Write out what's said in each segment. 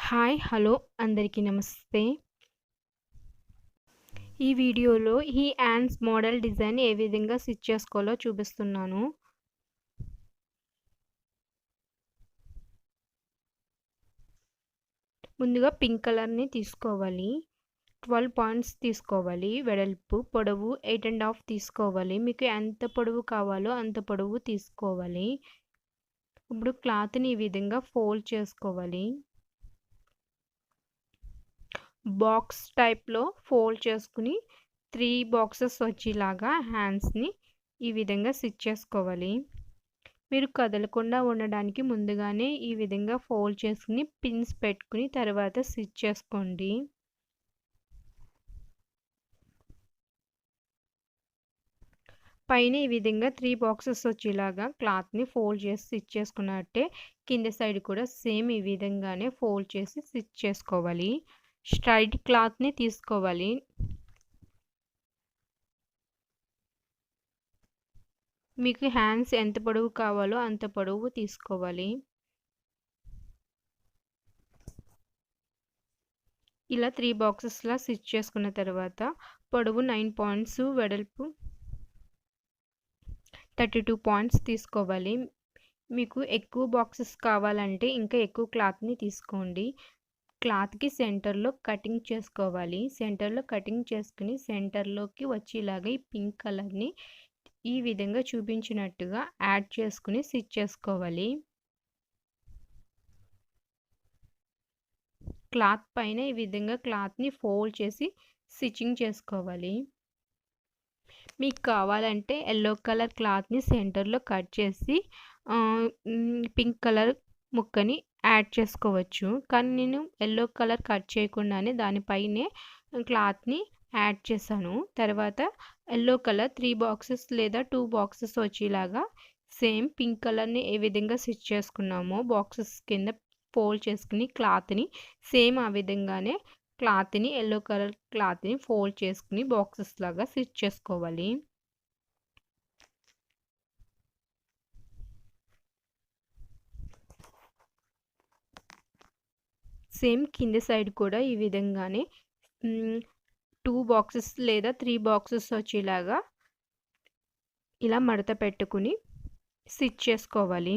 Hi hello అందరికీ నమస్తే. ఈ వీడియోలో ఈ హ్యాండ్స్ మోడల్ డిజైన్ ఏ విధంగా స్టిచ్ చేసుకోవాలో చూపిస్తున్నాను. ముందుగా పింక్ కలర్ని తీసుకోవాలి. 12 పాయింట్స్ తీసుకోవాలి. వెడల్పు పొడవు 8.5 తీసుకోవాలి. మీకు ఎంత పొడవు కావాలో అంత పొడవు తీసుకోవాలి. ఇప్పుడు క్లాత్ని ఈ విధంగా ఫోల్డ్ చేసుకోవాలి. బాక్స్ టైప్లో ఫోల్డ్ చేసుకుని 3 బాక్సెస్ వచ్చేలాగా హ్యాండ్స్ని ఈ విధంగా స్టిచ్ చేసుకోవాలి. మీరు కదలకుండా ఉండడానికి ముందుగానే ఈ విధంగా ఫోల్డ్ చేసుకుని పిన్స్ పెట్టుకుని తర్వాత స్టిచ్ చేసుకోండి. పైన ఈ విధంగా 3 బాక్సెస్ వచ్చేలాగా క్లాత్ని ఫోల్డ్ చేసి స్టిచ్ చేసుకున్నట్టే కింద సైడ్ కూడా సేమ్ ఈ విధంగానే ఫోల్డ్ చేసి స్టిచ్ చేసుకోవాలి. స్ట్రైట్ క్లాత్ని తీసుకోవాలి. మీకు హ్యాండ్స్ ఎంత పొడవు కావాలో అంత పొడవు తీసుకోవాలి. ఇలా 3 బాక్సెస్లా స్టిచ్ చేసుకున్న తర్వాత పొడవు 9 పాయింట్స్, వెడల్పు 32 పాయింట్స్ తీసుకోవాలి. మీకు ఎక్కువ బాక్సెస్ కావాలంటే ఇంకా ఎక్కువ క్లాత్ని తీసుకోండి. క్లాత్కి సెంటర్లో కటింగ్ చేసుకోవాలి. సెంటర్లో కటింగ్ చేసుకుని సెంటర్లోకి వచ్చేలాగా ఈ పింక్ కలర్ని ఈ విధంగా చూపించినట్టుగా యాడ్ చేసుకుని స్టిచ్ చేసుకోవాలి. క్లాత్ పైన ఈ విధంగా క్లాత్ని ఫోల్డ్ చేసి స్టిచ్చింగ్ చేసుకోవాలి. మీకు కావాలంటే ఎల్లో కలర్ క్లాత్ని సెంటర్లో కట్ చేసి పింక్ కలర్ ముక్కని యాడ్ చేసుకోవచ్చు. కానీ నేను ఎల్లో కలర్ కట్ చేయకుండానే దానిపైనే క్లాత్ని యాడ్ చేశాను. తర్వాత ఎల్లో కలర్ 3 బాక్సెస్ లేదా 2 బాక్సెస్ వచ్చేలాగా సేమ్ పింక్ కలర్ని ఏ విధంగా స్టిచ్ చేసుకున్నామో బాక్సెస్ కింద ఫోల్డ్ చేసుకుని క్లాత్ని సేమ్ ఆ విధంగానే క్లాత్ని ఎల్లో కలర్ క్లాత్ని ఫోల్డ్ చేసుకుని బాక్సెస్ లాగా స్టిచ్ చేసుకోవాలి. సేమ్ కింద సైడ్ కూడా ఈ విధంగానే 2 బాక్సెస్ లేదా 3 బాక్సెస్ వచ్చేలాగా ఇలా మడత పెట్టుకుని స్టిచ్ చేసుకోవాలి.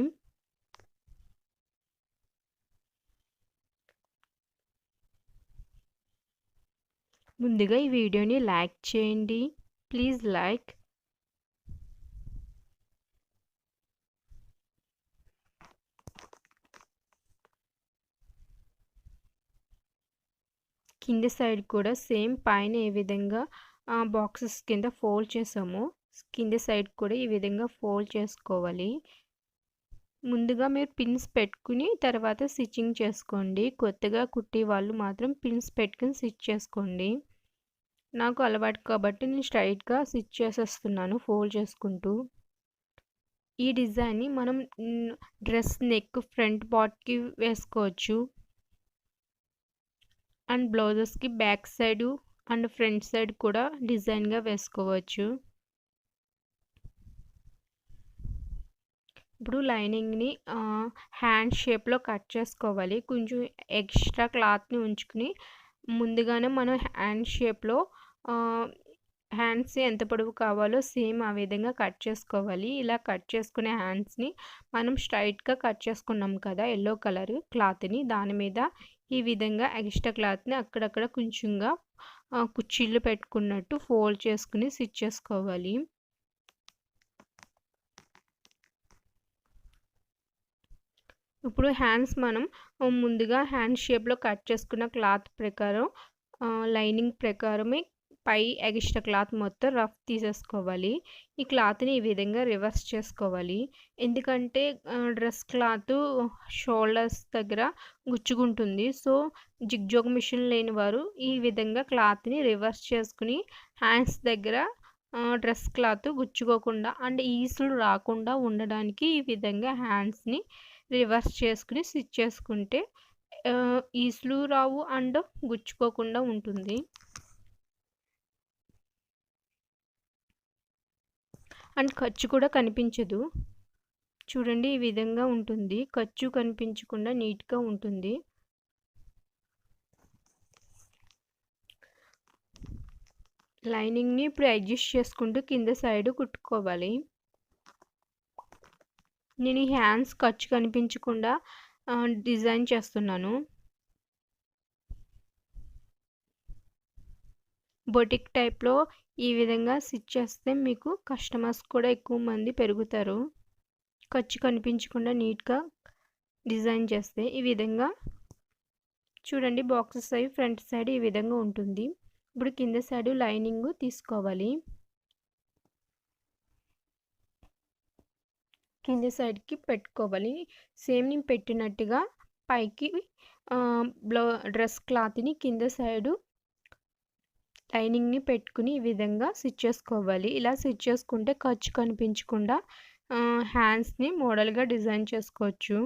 ముందుగా ఈ వీడియోని లైక్ చేయండి. Please like. కింద సైడ్ కూడా సేమ్ పైన ఏ విధంగా బాక్సెస్ కింద ఫోల్డ్ చేసామో కింద సైడ్ కూడా ఈ విధంగా ఫోల్డ్ చేసుకోవాలి. ముందుగా మీరు పిన్స్ పెట్టుకుని తర్వాత స్టిచ్చింగ్ చేసుకోండి. కొత్తగా కుట్టే వాళ్ళు మాత్రం పిన్స్ పెట్టుకుని స్టిచ్ చేసుకోండి. నాకు అలవాటు కాబట్టి నేను స్ట్రైట్గా స్టిచ్ చేసేస్తున్నాను ఫోల్డ్ చేసుకుంటూ. ఈ డిజైన్ని మనం డ్రెస్ నెక్ ఫ్రంట్ పార్ట్కి వేసుకోవచ్చు. అండ్ బ్లౌజెస్కి back side and front side కూడా డిజైన్గా వేసుకోవచ్చు. ఇప్పుడు లైనింగ్ని హ్యాండ్ షేప్లో కట్ చేసుకోవాలి. కొంచెం ఎక్స్ట్రా క్లాత్ని ఉంచుకుని ముందుగానే మనం హ్యాండ్ షేప్లో హ్యాండ్స్ ఎంత పొడవు కావాలో సేమ్ ఆ విధంగా కట్ చేసుకోవాలి. ఇలా కట్ చేసుకునే హ్యాండ్స్ని మనం స్ట్రైట్గా కట్ చేసుకున్నాం కదా ఎల్లో కలర్ క్లాత్ని, దాని మీద ఈ విధంగా ఎక్స్ట్రా క్లాత్ని అక్కడక్కడ కొంచెంగా కుర్చీలు పెట్టుకున్నట్టు ఫోల్డ్ చేసుకుని స్టిచ్ చేసుకోవాలి. ఇప్పుడు హ్యాండ్స్ మనం ముందుగా హ్యాండ్ షేప్లో కట్ చేసుకున్న క్లాత్ ప్రకారం లైనింగ్ ప్రకారమే పై ఎక్స్ట్రా క్లాత్ మొత్తం రఫ్ తీసేసుకోవాలి. ఈ క్లాత్ని ఈ విధంగా రివర్స్ చేసుకోవాలి. ఎందుకంటే డ్రెస్ క్లాత్ షోల్డర్స్ దగ్గర గుచ్చుకుంటుంది. సో జిగ్జాగ్ మిషన్ లేని వారు ఈ విధంగా క్లాత్ని రివర్స్ చేసుకుని హ్యాండ్స్ దగ్గర డ్రెస్ క్లాత్ గుచ్చుకోకుండా అండ్ ఈసులు రాకుండా ఉండడానికి ఈ విధంగా హ్యాండ్స్ని రివర్స్ చేసుకుని స్టిచ్ చేసుకుంటే ఈసులు రావు అండ్ గుచ్చుకోకుండా ఉంటుంది. అండ్ ఖర్చు కూడా కనిపించదు. చూడండి ఈ విధంగా ఉంటుంది. ఖర్చు కనిపించకుండా నీట్గా ఉంటుంది. లైనింగ్ని ఇప్పుడు అడ్జస్ట్ చేసుకుంటూ కింద సైడ్ కుట్టుకోవాలి. నేను ఈ హ్యాండ్స్ ఖర్చు కనిపించకుండా డిజైన్ చేస్తున్నాను. బొటిక్ టైప్లో ఈ విధంగా స్టిచ్ చేస్తే మీకు కస్టమర్స్ కూడా ఎక్కువ మంది పెరుగుతారు. ఖర్చు కనిపించకుండా నీట్గా డిజైన్ చేస్తే ఈ విధంగా చూడండి. బాక్సెస్ అవి ఫ్రంట్ సైడ్ ఈ విధంగా ఉంటుంది. ఇప్పుడు కింద సైడ్ లైనింగ్ తీసుకోవాలి. కింద సైడ్కి పెట్టుకోవాలి. సేమ్ నేను పెట్టినట్టుగా పైకి డ్రెస్ క్లాత్ని కింద సైడు లైనింగ్ని పెట్టుకుని ఈ విధంగా స్టిచ్ చేసుకోవాలి. ఇలా స్టిచ్ చేసుకుంటే ఖర్చు కనిపించకుండా హ్యాండ్స్ని మోడల్గా డిజైన్ చేసుకోవచ్చు.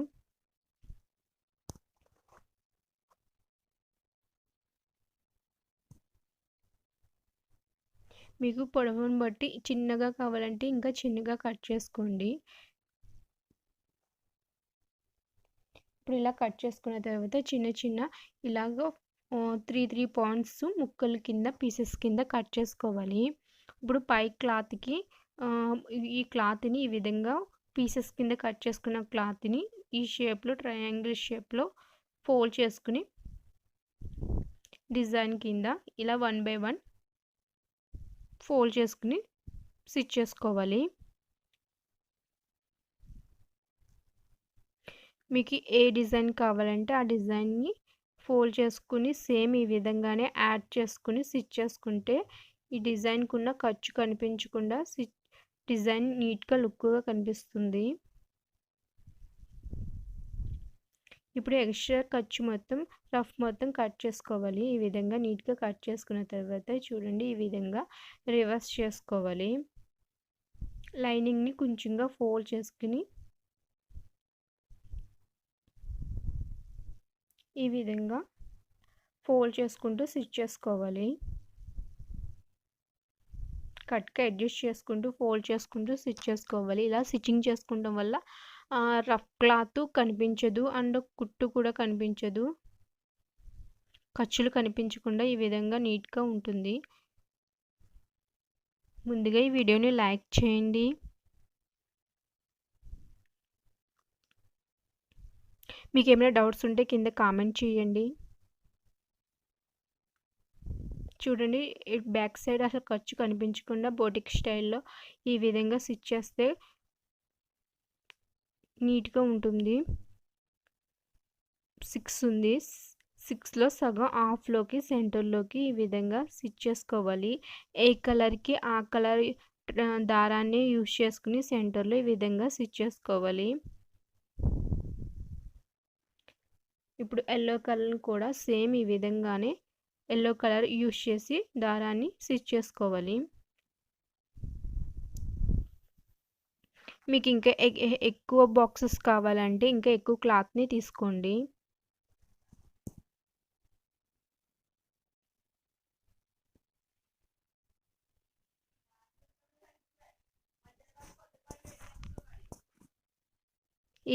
మీకు పొడవును బట్టి చిన్నగా కావాలంటే ఇంకా చిన్నగా కట్ చేసుకోండి. ఇప్పుడు ఇలా కట్ చేసుకున్న తర్వాత చిన్న చిన్న ఇలాగ 3 పాయింట్స్ ముక్కల కింద పీసెస్ కింద కట్ చేసుకోవాలి. ఇప్పుడు పై క్లాత్కి ఈ క్లాత్ని ఈ విధంగా పీసెస్ కింద కట్ చేసుకున్న క్లాత్ని ఈ షేప్లో ట్రయాంగిల్ షేప్లో ఫోల్డ్ చేసుకుని డిజైన్ కింద ఇలా 1 by 1 ఫోల్డ్ చేసుకుని స్టిచ్ చేసుకోవాలి. మీకు ఏ డిజైన్ కావాలంటే ఆ డిజైన్ని ఫోల్డ్ చేసుకుని సేమ్ ఈ విధంగానే యాడ్ చేసుకుని స్టిచ్ చేసుకుంటే ఈ డిజైన్కి ఉన్న ఖర్చు కనిపించకుండా డిజైన్ నీట్గా లుక్గా కనిపిస్తుంది. ఇప్పుడు ఎక్స్ట్రా ఖర్చు మొత్తం రఫ్ మొత్తం కట్ చేసుకోవాలి. ఈ విధంగా నీట్గా కట్ చేసుకున్న తర్వాత చూడండి ఈ విధంగా రివర్స్ చేసుకోవాలి. లైనింగ్ని కొంచెంగా ఫోల్డ్ చేసుకుని ఈ విధంగా ఫోల్డ్ చేసుకుంటూ స్టిచ్ చేసుకోవాలి. కట్గా అడ్జస్ట్ చేసుకుంటూ ఫోల్డ్ చేసుకుంటూ స్టిచ్ చేసుకోవాలి. ఇలా స్టిచ్చింగ్ చేసుకోవడం వల్ల రఫ్ క్లాత్ కనిపించదు అండ్ కుట్టు కూడా కనిపించదు. ఖర్చులు కనిపించకుండా ఈ విధంగా నీట్గా ఉంటుంది. ముందుగా ఈ వీడియోని లైక్ చేయండి. మీకు ఏమైనా డౌట్స్ ఉంటే కింద కామెంట్ చేయండి. చూడండి బ్యాక్ సైడ్ అసలు ఖర్చు కనిపించకుండా బోటిక్ స్టైల్లో ఈ విధంగా స్టిచ్ చేస్తే నీట్గా ఉంటుంది. 6 ఉంది. 6లో సగం హాఫ్లోకి సెంటర్లోకి ఈ విధంగా స్టిచ్ చేసుకోవాలి. ఏ కలర్కి ఆ కలర్ దారాన్ని యూజ్ చేసుకుని సెంటర్లో ఈ విధంగా స్టిచ్ చేసుకోవాలి. ఇప్పుడు ఎల్లో కలర్ కూడా సేమ్ ఈ విధంగానే ఎల్లో కలర్ యూజ్ చేసి దారాన్ని స్టిచ్ చేసుకోవాలి. మీకు ఇంకా ఎక్కువ బాక్సెస్ కావాలంటే ఇంకా ఎక్కువ క్లాత్ని తీసుకోండి.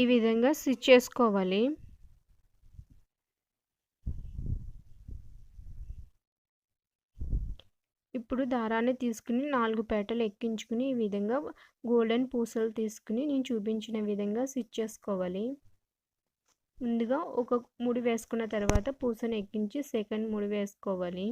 ఈ విధంగా స్టిచ్ చేసుకోవాలి. ఇప్పుడు దారాన్ని తీసుకుని 4 పేటలు ఎక్కించుకుని ఈ విధంగా గోల్డెన్ పూసలు తీసుకుని నేను చూపించిన విధంగా స్టిచ్ చేసుకోవాలి. ముందుగా ఒక ముడి వేసుకున్న తర్వాత పూసను ఎక్కించి సెకండ్ ముడి వేసుకోవాలి.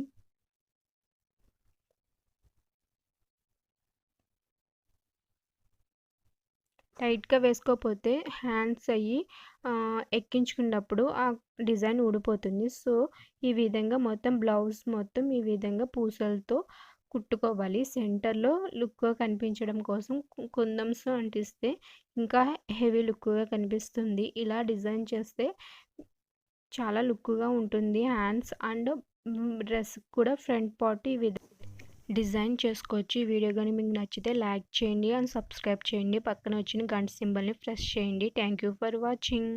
టైట్గా వేసుకోకపోతే హ్యాండ్స్ అయ్యి ఎక్కించుకున్నప్పుడు ఆ డిజైన్ ఊడిపోతుంది. సో ఈ విధంగా మొత్తం బ్లౌజ్ మొత్తం ఈ విధంగా పూసలతో కుట్టుకోవాలి. సెంటర్లో లుక్గా కనిపించడం కోసం కుందన్స్ అంటిస్తే ఇంకా హెవీ లుక్గా కనిపిస్తుంది. ఇలా డిజైన్ చేస్తే చాలా లుక్గా ఉంటుంది. హ్యాండ్స్ అండ్ డ్రెస్ కూడా ఫ్రంట్ పార్ట్ ఈ విధంగా డిజైన్ చేసుకోవచ్చు. ఈ వీడియో కానీ మీకు నచ్చితే లైక్ చేయండి అండ్ సబ్స్క్రైబ్ చేయండి. పక్కన వచ్చిన గంట సింబల్ని ప్రెస్ చేయండి. Thank you for watching.